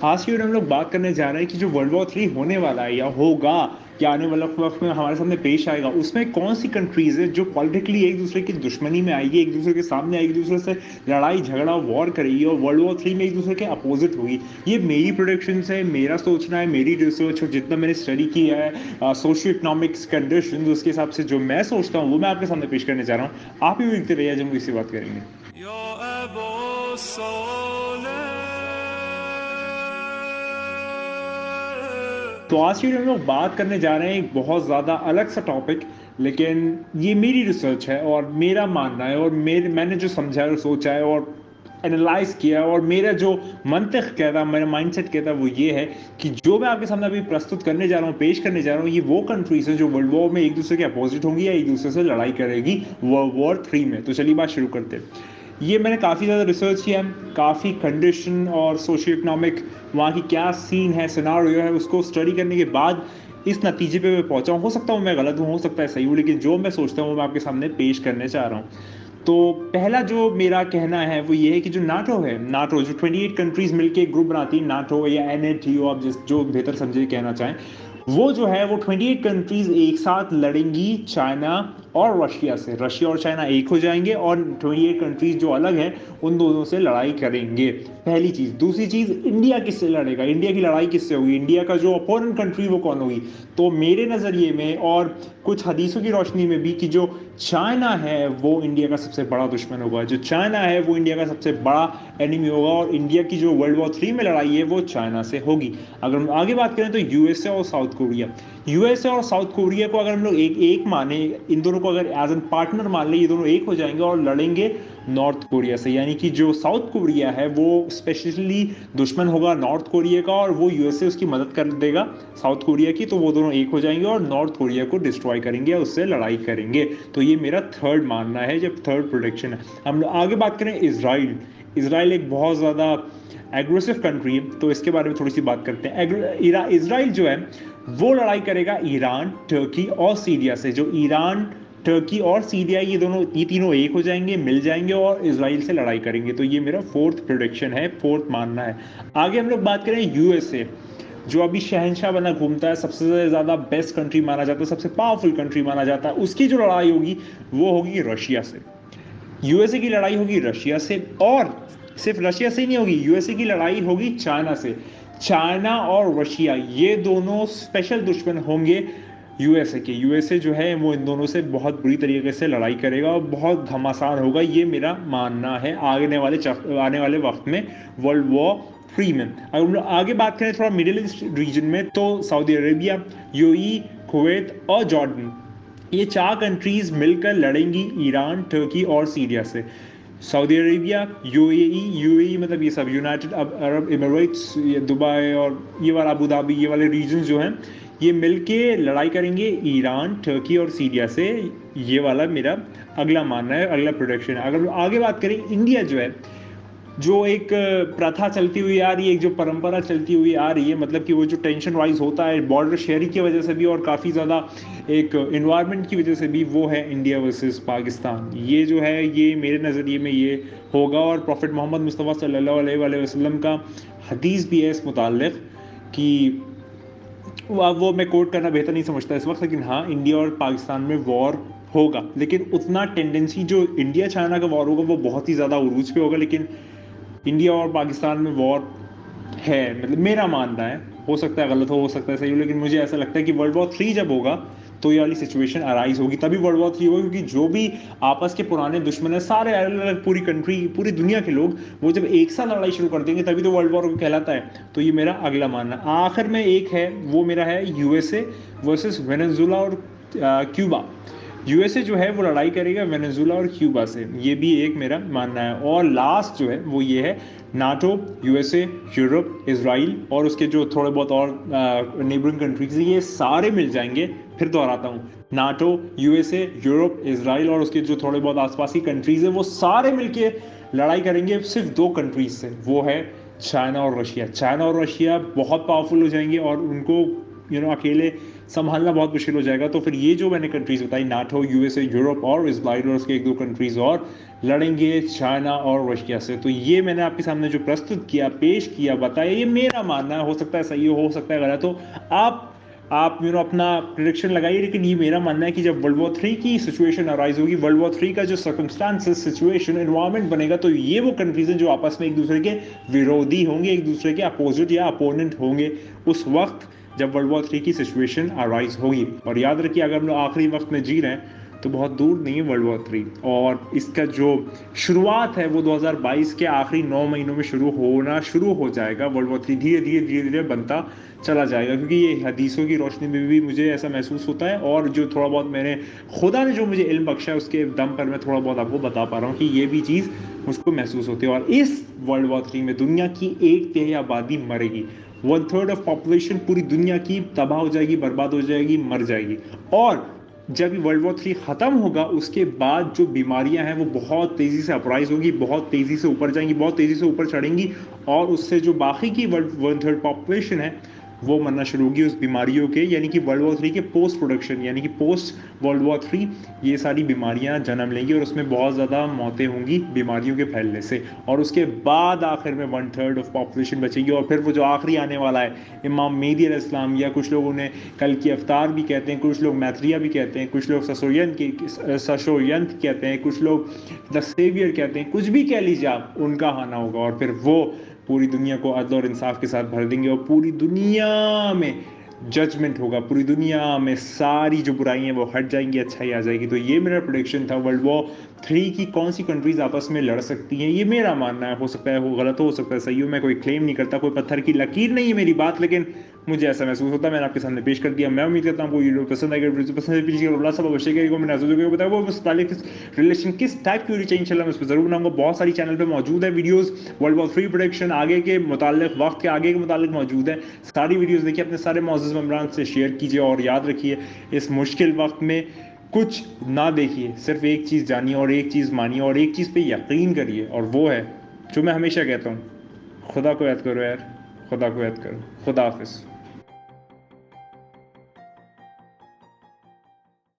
आज की वीडियो में हम लोग बात करने जा रहे हैं कि जो वर्ल्ड वॉर 3 होने वाला है या होगा या आने वाला वक्त में हमारे सामने पेश आएगा, उसमें कौन सी कंट्रीज है जो पॉलिटिकली एक दूसरे की दुश्मनी में आएगी, एक दूसरे के सामने आएगी, एक दूसरे से लड़ाई झगड़ा वॉर करेगी और वर्ल्ड वॉर 3 में एक दूसरे के अपोजिट होगी। ये मेरी प्रोडिक्शन है, मेरा सोचना है, मेरी रिसर्च और जितना मैंने स्टडी किया है सोशियो इकोनॉमिक्स कंडीशन, उसके हिसाब से जो मैं सोचता हूँ वो मैं आपके सामने पेश करने जा रहा हूँ। आप ही देखते रहिए, जब हम इसी बात करेंगे। तो आज की वीडियो में लोग बात करने जा रहे हैं एक बहुत ज़्यादा अलग सा टॉपिक, लेकिन ये मेरी रिसर्च है और मेरा मानना है और मैंने जो समझा है और सोचा है और एनालाइज किया है और मेरा जो मंतख कहता है, मेरा माइंडसेट कहता है वो ये है कि जो मैं आपके सामने अभी प्रस्तुत करने जा रहा हूँ, पेश करने जा रहा हूँ, ये वो कंट्रीज हैं जो वर्ल्ड वॉर में एक दूसरे के अपोजिट होंगी या एक दूसरे से लड़ाई करेगी वर्ल्ड वॉर 3 में। तो चलिए बात शुरू करते हैं। ये मैंने काफ़ी ज़्यादा रिसर्च किया है, काफ़ी कंडीशन और सोशियो इकोनॉमिक वहाँ की क्या सीन है, सिनारियो है, उसको स्टडी करने के बाद इस नतीजे पे मैं पहुंचा हूँ। हो सकता हूँ मैं गलत हूँ, हो सकता है सही हूँ, लेकिन जो मैं सोचता हूँ वो मैं आपके सामने पेश करने चाह रहा हूँ। तो पहला जो मेरा कहना है वो ये है कि जो नाटो है, नाटो जो 28 कंट्रीज मिलकर एक ग्रुप बनाती है, नाटो या NATO, आप जो बेहतर समझे कहना चाहें, वो जो है वो 28 कंट्रीज एक साथ लड़ेंगी चाइना और रशिया से। रशिया और चाइना एक हो जाएंगे और 28 कंट्रीज जो अलग हैं उन दोनों से लड़ाई करेंगे। पहली चीज। दूसरी चीज, इंडिया किससे लड़ेगा, इंडिया की लड़ाई किससे होगी, इंडिया का जो अपोनेंट कंट्री वो कौन होगी। तो मेरे नजरिए में और कुछ हदीसों की रोशनी में भी कि जो चाइना है वो इंडिया का सबसे बड़ा दुश्मन होगा, जो चाइना है वो इंडिया का सबसे बड़ा एनिमी होगा और इंडिया की जो वर्ल्ड वॉर 3 में लड़ाई है वो चाइना से होगी। अगर हम आगे बात करें तो यूएसए और साउथ कोरिया, यूएसए और साउथ कोरिया को अगर हम लोग एक एक माने, इन दोनों को अगर एज एन पार्टनर मान ले, ये दोनों एक हो जाएंगे और लड़ेंगे नॉर्थ कोरिया से। यानी कि जो साउथ कोरिया है वो स्पेशली दुश्मन होगा नॉर्थ कोरिया का और वो यूएसए उसकी मदद कर देगा साउथ कोरिया की। तो वो दोनों एक हो जाएंगे और नॉर्थ कोरिया को डिस्ट्रॉय करेंगे, उससे लड़ाई करेंगे। तो ये मेरा थर्ड मानना है, जब थर्ड प्रोडिक्शन है। हम आगे बात करें इसराइल। इसराइल एक बहुत ज़्यादा एग्रेसिव कंट्री है, तो इसके बारे में थोड़ी सी बात करते हैं। इसराइल जो है वो लड़ाई करेगा ईरान, टर्की और सीरिया से। जो ईरान, टर्की और सीरिया, ये तीनों एक हो जाएंगे, मिल जाएंगे और इसराइल से लड़ाई करेंगे। तो ये मेरा फोर्थ प्रोडिक्शन है, फोर्थ मानना है। आगे हम लोग बात करें यूएसए, जो अभी शहंशाह बना घूमता है, सबसे ज़्यादा बेस्ट कंट्री माना जाता है, सबसे पावरफुल कंट्री माना जाता है। उसकी जो लड़ाई होगी वो होगी रशिया से। यूएसए की लड़ाई होगी रशिया से और सिर्फ रशिया से ही नहीं होगी, यूएसए की लड़ाई होगी चाइना से। चाइना और रशिया ये दोनों स्पेशल दुश्मन होंगे यूएसए के। यूएसए जो है वो इन दोनों से बहुत बुरी तरीके से लड़ाई करेगा और बहुत घमासान होगा, ये मेरा मानना है आने वाले वक्त में वर्ल्ड वॉर 3 में। अगर हम लोग आगे बात करें थोड़ा मिडिल ईस्ट रीजन में, तो सऊदी अरेबिया, यूएई, कुवैत और जॉर्डन, ये चार कंट्रीज मिलकर लड़ेंगी ईरान, टर्की और सीरिया से। सऊदी अरेबिया, यूएई मतलब ये सब यूनाइटेड अरब एमिरेट्स, ये दुबई और ये वाला अबू धाबी, ये वाले रीजन जो हैं ये मिलके लड़ाई करेंगे ईरान, टर्की और सीरिया से। ये वाला मेरा अगला मानना है, अगला प्रोडिक्शन है। अगर आगे बात करें, इंडिया जो है, जो एक प्रथा चलती हुई आ रही है, एक जो परंपरा चलती हुई आ रही है, मतलब कि वो जो टेंशन वाइज होता है बॉर्डर शेयरिंग की वजह से भी और काफ़ी ज़्यादा एक इन्वायरमेंट की वजह से भी, वो है इंडिया वर्सेस पाकिस्तान। ये जो है ये मेरे नज़रिए में ये होगा और प्रॉफिट मोहम्मद मुस्तफ़ा सल्लल्लाहु अलैहि वसल्लम का हदीस भी है इस मुताल्लिक़ कि वो मैं कोट करना बेहतर नहीं समझता इस वक्त, लेकिन हाँ, इंडिया और पाकिस्तान में वॉर होगा, लेकिन उतना टेंडेंसी जो इंडिया चाइना का वॉर होगा वो बहुत ही ज़्यादा उरूज पे होगा। लेकिन इंडिया और पाकिस्तान में वॉर है, मतलब मेरा मानना है, हो सकता है गलत हो सकता है सही हो, लेकिन मुझे ऐसा लगता है कि वर्ल्ड वॉर 3 जब होगा तो ये वाली सिचुएशन अराइज होगी, तभी वर्ल्ड वॉर 3 होगा। क्योंकि जो भी आपस के पुराने दुश्मन है, सारे अलग अलग पूरी कंट्री, पूरी दुनिया के लोग, वो जब एक साथ लड़ाई शुरू कर देंगे तभी तो वर्ल्ड वॉर कहलाता है। तो ये मेरा अगला मानना। आखिर में एक है, वो मेरा है यूएसए वर्सेस वेनेजुला और क्यूबा। यूएसए जो है वो लड़ाई करेगा वेनेजुला और क्यूबा से, ये भी एक मेरा मानना है। और लास्ट जो है वो ये है, नाटो, यूएसए, यूरोप, इसराइल और उसके जो थोड़े बहुत और नेबरिंग कंट्रीज, ये सारे मिल जाएंगे। फिर दोहराता हूँ, नाटो, यूएसए, यूरोप, इसराइल और उसके जो थोड़े बहुत आसपास की कंट्रीज है, वो सारे मिलके लड़ाई करेंगे सिर्फ दो कंट्रीज से, वो है चाइना और रशिया। चाइना और रशिया बहुत पावरफुल हो जाएंगे और उनको अकेले संभालना बहुत मुश्किल हो जाएगा। तो फिर ये जो मैंने कंट्रीज बताई, नाटो, यूएसए, यूरोप और इसराइल और उसके एक दो कंट्रीज और लड़ेंगे चाइना और रशिया से। तो ये मैंने आपके सामने जो प्रस्तुत किया, पेश किया, बताया, ये मेरा मानना है। हो सकता है सही हो सकता है गलत हो। आप अपना प्रिडिक्शन लगाइए, लेकिन ये मेरा मानना है कि जब वर्ल्ड वॉर 3 की सिचुएशन अराइज होगी, वर्ल्ड वॉर 3 का जो सर्कमस्टांसेस, सिचुएशन, एनवायरमेंट बनेगा, तो ये वो कंट्रीज हैं जो आपस में एक दूसरे के विरोधी होंगे, एक दूसरे के अपोजिट या अपोनेंट होंगे उस वक्त जब वर्ल्ड वॉर 3 की सिचुएशन अराइज होगी। और याद रखिए, अगर हम लोग आखिरी वक्त में जी रहे हैं तो बहुत दूर नहीं है वर्ल्ड वॉर 3, और इसका जो शुरुआत है वो 2022 के आखिरी 9 महीनों में शुरू हो जाएगा। वर्ल्ड वॉर 3 धीरे धीरे धीरे धीरे बनता चला जाएगा, क्योंकि ये हदीसों की रोशनी में भी मुझे ऐसा महसूस होता है, और जो थोड़ा बहुत मैंने खुदा ने जो मुझे इल्म बख्शा है उसके दम पर मैं थोड़ा बहुत आपको बता पा रहा हूँ कि ये भी चीज़ मुझको महसूस होती है। और इस वर्ल्ड वॉर 3 में दुनिया की 1/3 आबादी मरेगी। 1/3 ऑफ पॉपुलेशन पूरी दुनिया की तबाह हो जाएगी, बर्बाद हो जाएगी, मर जाएगी। और जब वर्ल्ड वॉर 3 खत्म होगा, उसके बाद जो बीमारियां हैं वो बहुत तेजी से अपराइज होगी, बहुत तेजी से ऊपर जाएंगी, बहुत तेजी से ऊपर चढ़ेंगी, और उससे जो बाकी की 1/3 पॉपुलेशन है वो मरना शुरू होगी उस बीमारियों के, यानी कि वर्ल्ड वॉर 3 के पोस्ट प्रोडक्शन, यानी कि पोस्ट वर्ल्ड वॉर 3 ये सारी बीमारियां जन्म लेंगी, और उसमें बहुत ज़्यादा मौतें होंगी बीमारियों के फैलने से। और उसके बाद आखिर में 1/3 ऑफ पॉपुलेशन बचेगी, और फिर वो जो आखिरी आने वाला है, इमाम मेहदी अलैहिस्सलाम, या कुछ लोग उन्हें कल की अवतार भी कहते हैं, कुछ लोग मैत्रिया भी कहते हैं, कुछ लोग सशोयंत कहते हैं, कुछ लोग द सेवियर कहते हैं, कुछ भी कह लीजिए आप, उनका आना होगा। और फिर वो पूरी दुनिया को अदल और इंसाफ के साथ भर देंगे, और पूरी दुनिया में जजमेंट होगा, पूरी दुनिया में सारी जो बुराई हैं वो हट जाएंगी, अच्छाई आ जाएगी। तो ये मेरा प्रेडिक्शन था वर्ल्ड वॉर 3 की कौन सी कंट्रीज आपस में लड़ सकती हैं, ये मेरा मानना है। हो सकता है वो गलत हो सकता है सही हो, मैं कोई क्लेम नहीं करता, कोई पत्थर की लकीर नहीं है मेरी बात, लेकिन मुझे ऐसा महसूस होता है, मैंने आपके सामने पेश कर दिया। मैं उम्मीद करता हूँ आपको वीडियो पसंद आएगा। वीडियो पसंद है मैंने बताया वो रिलेशन किस टाइप की वीडियो चाहिए, इंशाल्लाह मैं उस पर जरूर बनाऊंगा। बहुत सारी चैनल पे मौजूद है वीडियोस, वर्ल्ड वॉर 3 प्रोडिक्शन आगे के मुतालिक, वक्त के आगे के मुतालिक मौजूद है। सारी वीडियोस देखिए, अपने सारे मौजूद मेंबरान से शेयर कीजिए, और याद रखिए इस मुश्किल वक्त में कुछ ना देखिए, सिर्फ एक चीज़ जानिए और एक चीज़ मानिए और एक चीज़ पे यकीन करिए, और वो है जो मैं हमेशा कहता हूँ, खुदा को याद करो यार, खुदा को याद करो। खुदा हाफिज़।